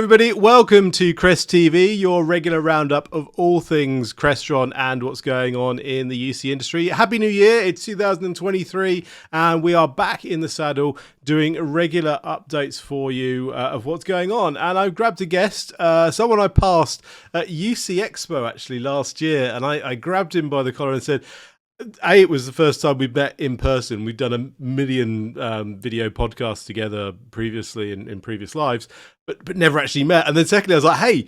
everybody, welcome to CresTV, your regular roundup of all things Crestron and what's going on in the UC industry. Happy New Year, it's 2023 and we are back in the saddle doing regular updates for you of what's going on. And I've grabbed a guest, someone I passed at UC Expo actually last year, and I grabbed him by the collar and said, it was the first time we met in person. We'd done a million video podcasts together previously in previous lives, but never actually met. And then secondly, I was like, hey,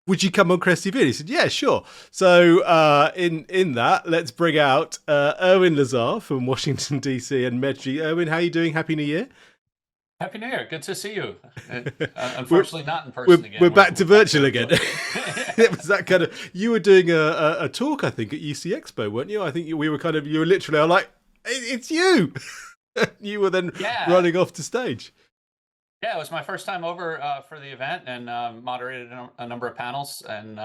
would you come on CresTV? And he said, yeah, sure. So in that, let's bring out Irwin Lazar from Washington, D.C. and Metrigy. Irwin, how are you doing? Happy New Year. Happy New Year. Good to see you. Unfortunately, not in person again. We're back to virtual again. It was that kind of. You were doing a talk, I think, at UC Expo, weren't you? I think we were kind of. You were literally. I was like, it's you. You were then running off to stage. Yeah, it was my first time over for the event, and moderated a number of panels, and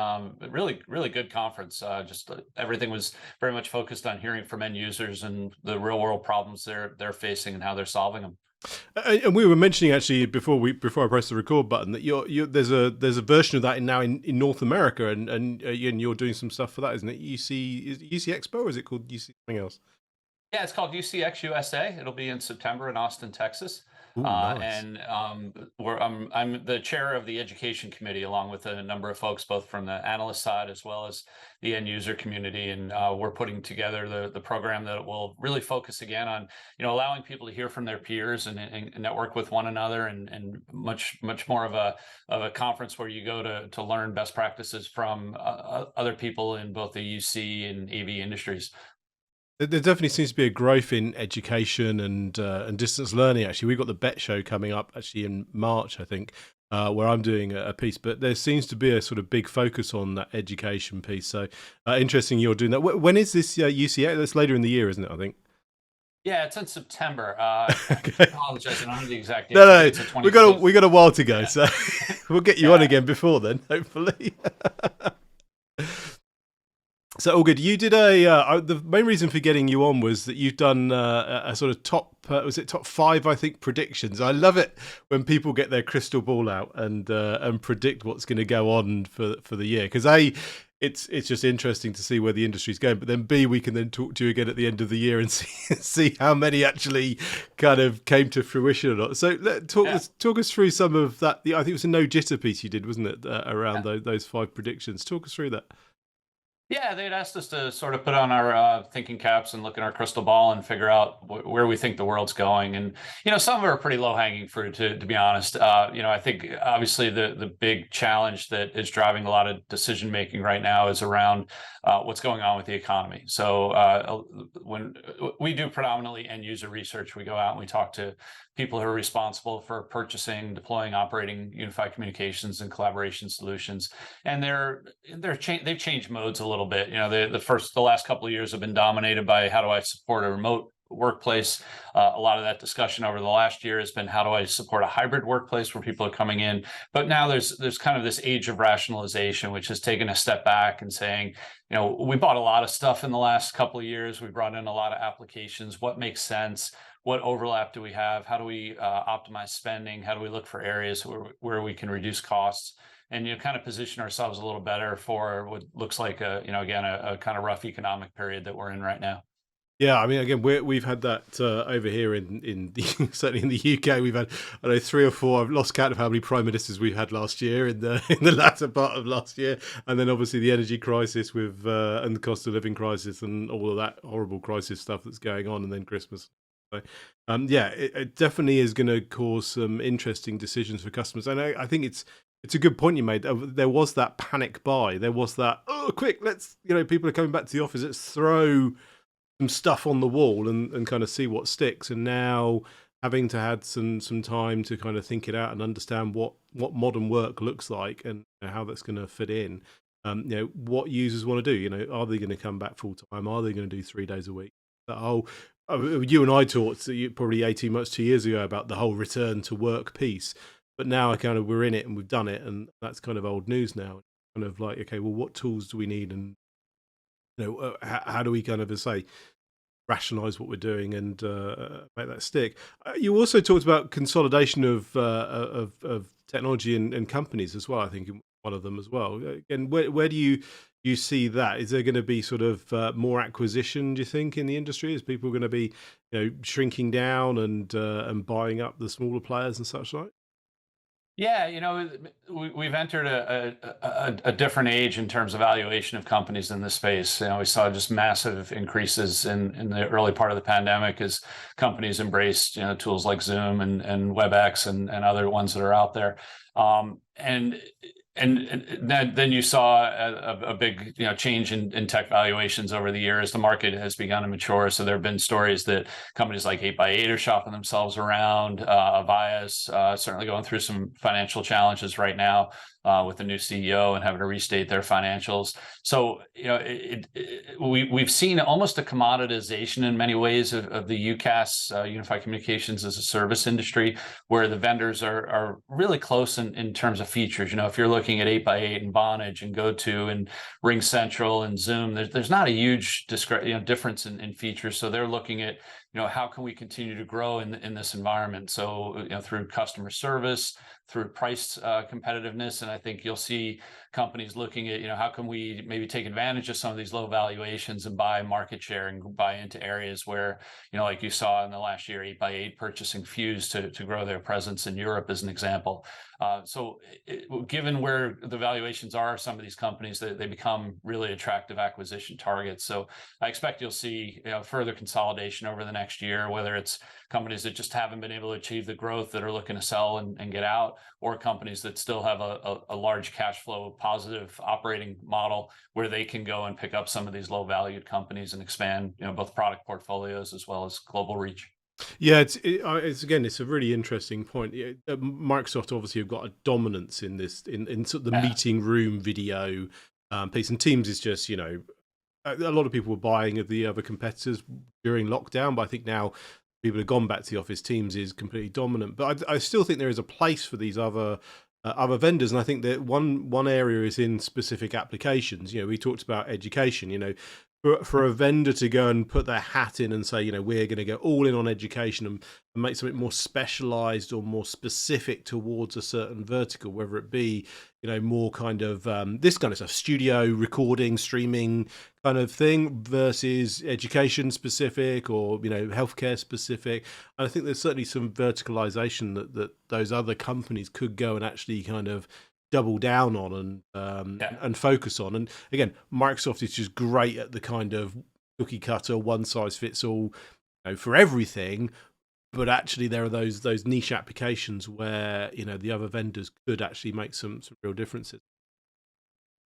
really good conference. Just everything was very much focused on hearing from end users and the real world problems they're facing and how they're solving them. And we were mentioning actually before I pressed the record button that there's a version of that now in North America, and you're doing some stuff for that, isn't it? Is it UC Expo, or is it called UC something else? Yeah, it's called UCX USA. It'll be in September in Austin, Texas. Ooh, nice. And I'm the chair of the education committee, along with a number of folks, both from the analyst side as well as the end user community. And we're putting together the program that will really focus again on, allowing people to hear from their peers and network with one another, and much more of a conference where you go to learn best practices from other people in both the UC and AV industries. There definitely seems to be a growth in education and distance learning. Actually, we've got the BET show coming up actually in March, I think, where I'm doing a piece. But there seems to be a sort of big focus on that education piece. So interesting, you're doing that. When is this UCA? That's later in the year, isn't it? I think. Yeah, it's in September. Okay. I apologize, I don't have the exact date. No, we got a while to go, so we'll get you on again before then, hopefully. So all good. You did the main reason for getting you on was that you've done a sort of top 5, I think, predictions. I love it when people get their crystal ball out and predict what's going to go on for the year, because it's just interesting to see where the industry's going, but then B, we can then talk to you again at the end of the year and see how many actually kind of came to fruition or not. So talk us through some of that. I think it was a no jitter piece you did, wasn't it, around those 5 predictions? Talk us through that. Yeah, they'd asked us to sort of put on our thinking caps and look in our crystal ball and figure out where we think the world's going. And, some of it are pretty low hanging fruit, to be honest. I think obviously the big challenge that is driving a lot of decision making right now is around what's going on with the economy. So when we do predominantly end user research, we go out and we talk to people who are responsible for purchasing, deploying, operating unified communications and collaboration solutions, and they've changed modes a little bit. The last couple of years have been dominated by how do I support a remote workplace. A lot of that discussion over the last year has been how do I support a hybrid workplace where people are coming in. But now there's kind of this age of rationalization, which has taken a step back and saying, we bought a lot of stuff in the last couple of years. We brought in a lot of applications. What makes sense? What overlap do we have? How do we optimize spending? How do we look for areas where we can reduce costs and kind of position ourselves a little better for what looks like a kind of rough economic period that we're in right now? Yeah, I mean, again, we've had that over here in certainly in the UK. We've had 3 or 4. I've lost count of how many prime ministers we've had last year in the latter part of last year, and then obviously the energy crisis and the cost of living crisis and all of that horrible crisis stuff that's going on, and then Christmas. So, it definitely is going to cause some interesting decisions for customers, and I think it's a good point you made. There was that panic buy. There was that quick, let's people are coming back to the office. Let's throw some stuff on the wall and kind of see what sticks. And now having to had some time to kind of think it out and understand what modern work looks like and how that's going to fit in. What users want to do. Are they going to come back full time? Are they going to do 3 days a week? You and I talked probably 18 months, 2 years ago about the whole return to work piece, but now we're in it and we've done it, and that's kind of old news now. Kind of like, okay, well, what tools do we need, and how do we kind of rationalize what we're doing and make that stick? You also talked about consolidation of technology and companies as well. I think in one of them as well. Again, where do you see that? Is there going to be sort of more acquisition? Do you think in the industry? Is people going to be shrinking down and buying up the smaller players and such like? Yeah, we've entered a different age in terms of valuation of companies in this space. We saw just massive increases in the early part of the pandemic as companies embraced, tools like Zoom and WebEx and other ones that are out there. And then you saw a big change in tech valuations over the years. The market has begun to mature. So there have been stories that companies like 8x8 are shopping themselves around. Avaya's certainly going through some financial challenges right now with the new CEO and having to restate their financials. So we've seen almost a commoditization in many ways of the UCaaS, Unified Communications as a Service industry, where the vendors are really close in terms of features. If you're looking at 8x8 and Vonage and GoTo and RingCentral and Zoom, there's not a huge difference in features. So they're looking at how can we continue to grow in this environment? So through customer service, through price competitiveness, and I think you'll see companies looking at how can we maybe take advantage of some of these low valuations and buy market share and buy into areas where like you saw in the last year, 8x8 purchasing Fuse to grow their presence in Europe as an example. So given where the valuations are, some of these companies, they become really attractive acquisition targets. So I expect you'll see further consolidation over the next year, whether it's companies that just haven't been able to achieve the growth that are looking to sell and get out, or companies that still have a large cash flow positive operating model where they can go and pick up some of these low valued companies and expand both product portfolios as well as global reach. Yeah, it's a really interesting point. Microsoft obviously have got a dominance in this in sort of the meeting room video piece, and Teams is just a lot of people were buying of the other competitors during lockdown, but I think now people have gone back to the office. Teams is completely dominant, but I still think there is a place for these other vendors, and I think that one area is in specific applications. We talked about education. For a vendor to go and put their hat in and say, we're going to go all in on education and make something more specialized or more specific towards a certain vertical, whether it be, more kind of this kind of stuff, studio recording, streaming kind of thing versus education specific or, healthcare specific. And I think there's certainly some verticalization that those other companies could go and actually kind of double down on and focus on. And again, Microsoft is just great at the kind of cookie cutter, one size fits all, for everything. But actually, there are those niche applications where the other vendors could actually make some real differences.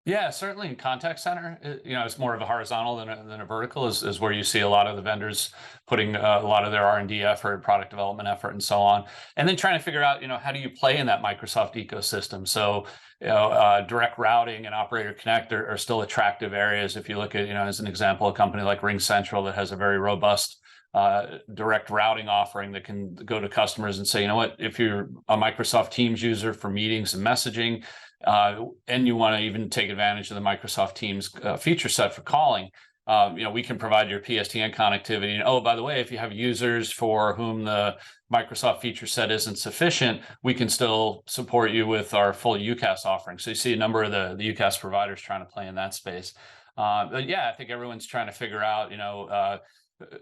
Yeah, certainly in contact center, it's more of a horizontal than a vertical is where you see a lot of the vendors putting a lot of their R&D effort, product development effort, and so on. And then trying to figure out, how do you play in that Microsoft ecosystem? So, direct routing and Operator Connect are still attractive areas. If you look at, as an example, a company like RingCentral that has a very robust direct routing offering that can go to customers and say, if you're a Microsoft Teams user for meetings and messaging, and you want to even take advantage of the Microsoft Teams feature set for calling, we can provide your PSTN connectivity. And oh, by the way, if you have users for whom the Microsoft feature set isn't sufficient, we can still support you with our full UCaaS offering. So you see a number of the UCaaS providers trying to play in that space. But yeah, I think everyone's trying to figure out,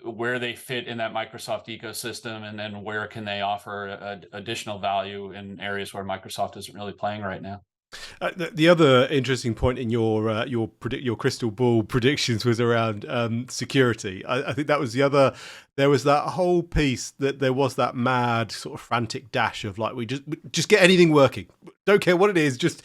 where they fit in that Microsoft ecosystem, and then where can they offer additional value in areas where Microsoft isn't really playing right now. The other interesting point in your crystal ball predictions was around security. I think that was the other. There was that whole piece that there was that mad sort of frantic dash of like we just get anything working. Don't care what it is, just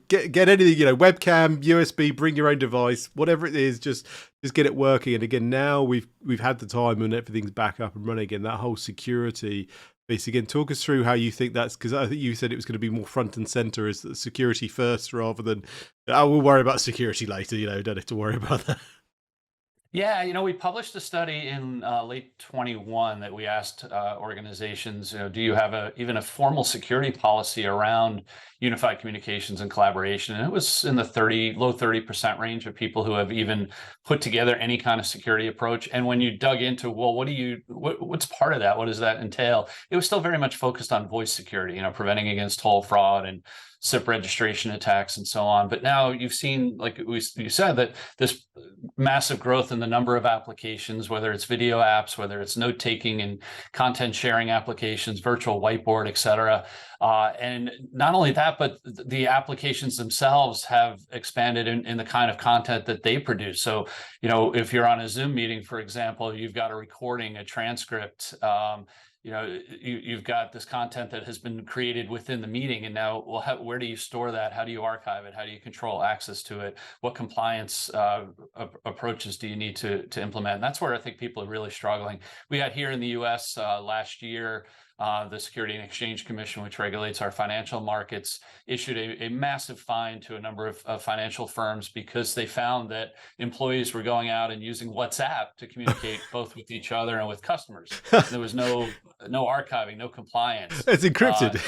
get anything. Webcam, USB, bring your own device, whatever it is, just get it working. And again, now we've had the time and everything's back up and running again. That whole security. Again, talk us through how you think that's, because I think you said it was going to be more front and center as security first rather than, we'll worry about security later, don't have to worry about that. Yeah, we published a study in late 21 that we asked organizations, do you have even a formal security policy around unified communications and collaboration? And it was in the low 30% range of people who have even put together any kind of security approach. And when you dug into, well, what's part of that? What does that entail? It was still very much focused on voice security, preventing against toll fraud and SIP registration attacks and so on. But now you've seen, like you said, that this massive growth in the number of applications, whether it's video apps, whether it's note taking and content sharing applications, virtual whiteboard, et cetera. And not only that, but the applications themselves have expanded in the kind of content that they produce. So, if you're on a Zoom meeting, for example, you've got a recording, a transcript, you've got this content that has been created within the meeting, and now, well, where do you store that? How do you archive it? How do you control access to it? What compliance approaches do you need to implement? And that's where I think people are really struggling. We had here in the U.S. Last year, the Security and Exchange Commission, which regulates our financial markets, issued a massive fine to a number of financial firms because they found that employees were going out and using WhatsApp to communicate both with each other and with customers. There was no archiving, no compliance. It's encrypted.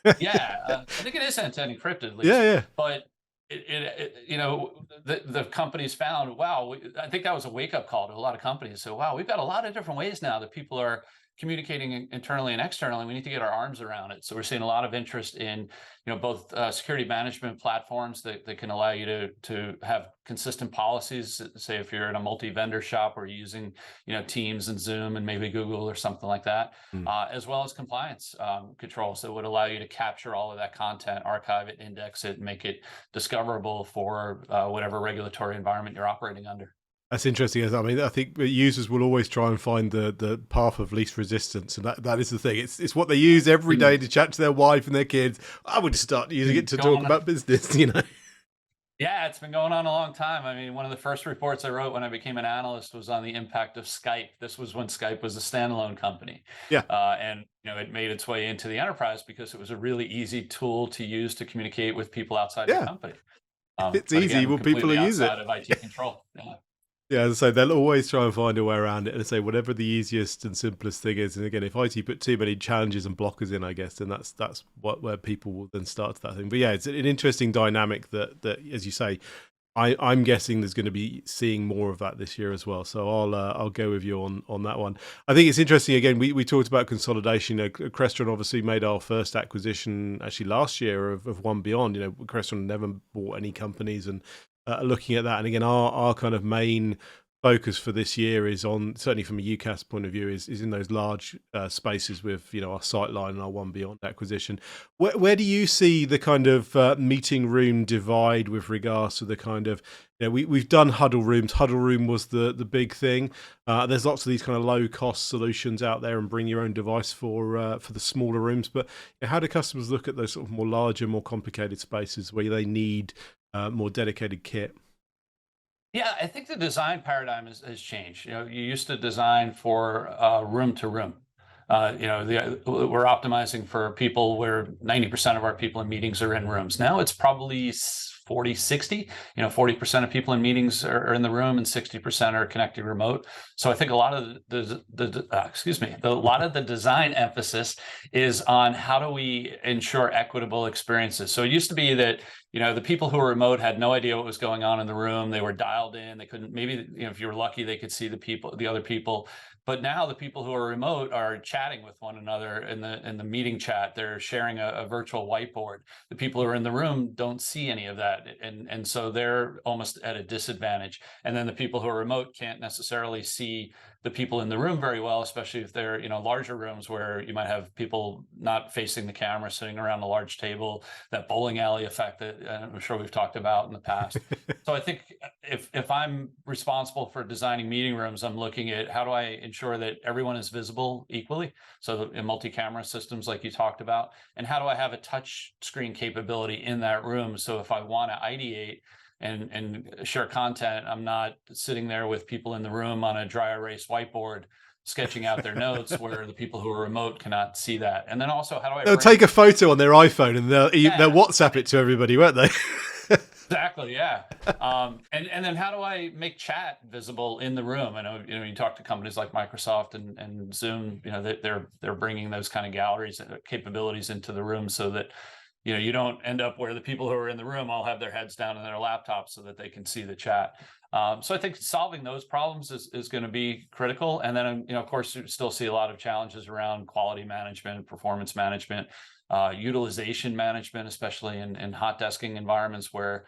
I think it is end-to-end encrypted at least. Yeah. But the companies found, wow, I think that was a wake-up call to a lot of companies. So, wow, we've got a lot of different ways now that people are communicating internally and externally. We need to get our arms around it. So we're seeing a lot of interest in, both security management platforms that can allow you to have consistent policies. Say if you're in a multi-vendor shop or using, Teams and Zoom and maybe Google or something like that, as well as compliance controls that would allow you to capture all of that content, archive it, index it, make it discoverable for whatever regulatory environment you're operating under. That's interesting. I mean, I think users will always try and find the path of least resistance, and that is the thing. It's what they use every day to chat to their wife and their kids. I would start using it to talk about business, Yeah, it's been going on a long time. I mean, one of the first reports I wrote when I became an analyst was on the impact of Skype. This was when Skype was a standalone company. Yeah. And it made its way into the enterprise because it was a really easy tool to use to communicate with people outside the company. It's easy. Well, people use it. Outside of IT control. Yeah. Yeah, so they'll always try and find a way around it and say whatever the easiest and simplest thing is. And again, if IT put too many challenges and blockers in, I guess, then that's where people will then start to that thing. But yeah, it's an interesting dynamic that as you say, I'm guessing there's going to be seeing more of that this year as well. So I'll go with you on that one. I think it's interesting. Again, we talked about consolidation. Crestron obviously made our first acquisition actually last year of One Beyond. Crestron never bought any companies, and looking at that, and again, our kind of main focus for this year is on, certainly from a UCAS point of view, is in those large spaces with our Sightline and our One Beyond acquisition. Where do you see the kind of meeting room divide with regards to the kind of, we've done huddle rooms. Huddle room was the big thing. There's lots of these kind of low cost solutions out there, and bring your own device for the smaller rooms. But how do customers look at those sort of more larger, more complicated spaces where they need more dedicated kit? Yeah, I think the design paradigm has changed. You used to design for room to room. We're optimizing for people where 90% of our people in meetings are in rooms. Now it's probably 40, 60, 40% of people in meetings are in the room and 60% are connected remote. So I think a lot of a lot of the design emphasis is on how do we ensure equitable experiences. So it used to be that, the people who were remote had no idea what was going on in the room. They were dialed in. They couldn't, maybe, if you were lucky, they could see the other people. But now the people who are remote are chatting with one another in the meeting chat. They're sharing a virtual whiteboard. The people who are in the room don't see any of that. And so they're almost at a disadvantage. And then the people who are remote can't necessarily see the people in the room very well, especially if they're, larger rooms where you might have people not facing the camera, sitting around a large table, that bowling alley effect that I'm sure we've talked about in the past. So I think if I'm responsible for designing meeting rooms, I'm looking at how do I ensure that everyone is visible equally, so in multi-camera systems like you talked about, and how do I have a touch screen capability in that room, so if I want to ideate and share content, I'm not sitting there with people in the room on a dry erase whiteboard sketching out their notes where the people who are remote cannot see that. And then also, how do I They'll take a photo on their iPhone and they'll WhatsApp it to everybody, won't they? Exactly. Yeah. And then how do I make chat visible in the room? I know, you talk to companies like Microsoft and Zoom, they're bringing those kind of galleries and capabilities into the room so that, you don't end up where the people who are in the room all have their heads down in their laptops so that they can see the chat. So I think solving those problems is going to be critical. And then, of course, you still see a lot of challenges around quality management, performance management, utilization management, especially in hot desking environments where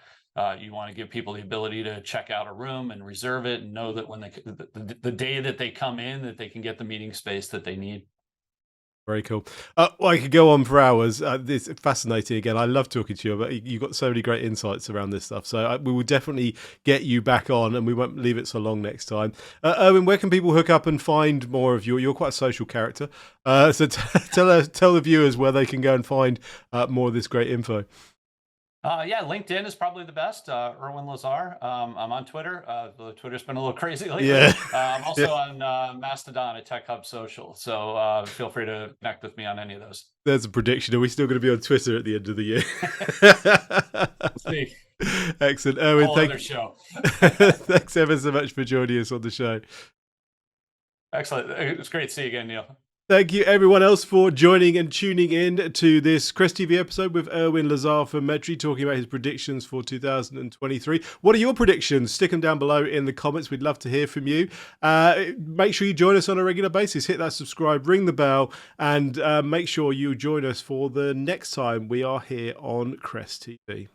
you want to give people the ability to check out a room and reserve it and know that when the day that they come in, that they can get the meeting space that they need. Very cool. Well, I could go on for hours. This is fascinating. Again, I love talking to you, but you've got so many great insights around this stuff. So we will definitely get you back on, and we won't leave it so long next time. Irwin, where can people hook up and find more of you? You're quite a social character. So tell the viewers where they can go and find more of this great info. Yeah, LinkedIn is probably the best. Irwin Lazar. I'm on Twitter. Twitter's been a little crazy lately. Yeah. I'm also on Mastodon at Tech Hub Social. So feel free to connect with me on any of those. There's a prediction. Are we still going to be on Twitter at the end of the year? Let's see. Excellent. Irwin, thanks ever so much for joining us on the show. Excellent. It was great to see you again, Neil. Thank you, everyone else, for joining and tuning in to this CresTV episode with Irwin Lazar from Metrigy, talking about his predictions for 2023. What are your predictions? Stick them down below in the comments. We'd love to hear from you. Make sure you join us on a regular basis. Hit that subscribe, ring the bell, and make sure you join us for the next time we are here on CresTV.